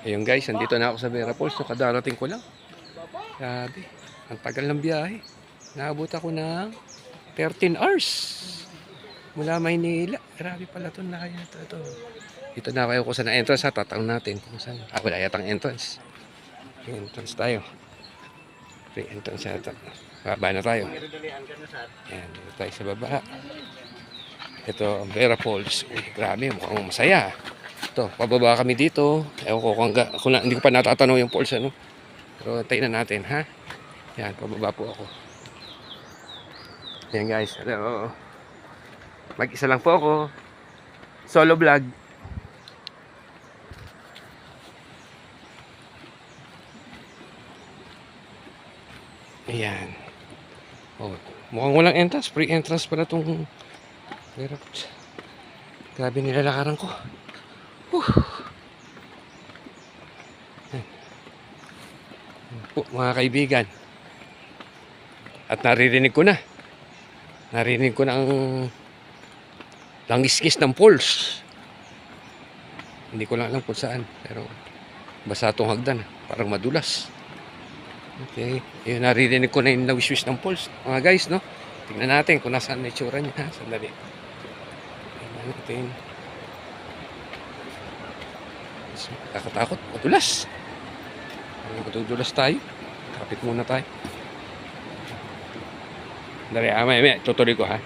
Ayun guys, andito na ako sa Vera Falls. So, kadarating ko lang. Grabe, ang tagal ng biyahe. Naabot ako ng 13 hours. Mula Maynila. Grabe pala ito na kaya ito. Dito na kayo kung saan na entrance ha. Tatang natin kung saan. Wala yatang entrance. Entrance tayo. Free entrance yata. Baba na tayo. Ayan, dito tayo sa baba. Ito ang Vera Falls. Uy, grabe, mukhang masaya. Ito, pababa kami dito. Ewan ko kung hindi ko pa natatanaw yung falls ano. Pero tayo na natin ha. Yan, pababa po ako. Yan guys, hello. Mag-isa lang po ako. Solo vlog. Ayan. Oh, mukhang walang entrance. Free entrance pala itong Vera Falls. Grabe nilalakaran ko. Po, mga kaibigan. At naririnig ko na ang langis-ngis ng falls. Hindi ko lang alam kung saan, pero basta itong hagdan, parang madulas. Okay, yun, naririnig ko na yung nawiswis ng falls. Mga guys, no? Tingnan natin kung nasaan na itsura niya. Sandali. Tingnan natin. Nakakatakot, madulas. Madudulas tayo. Kapit muna tayo. Dari, may tutuloy ko ha.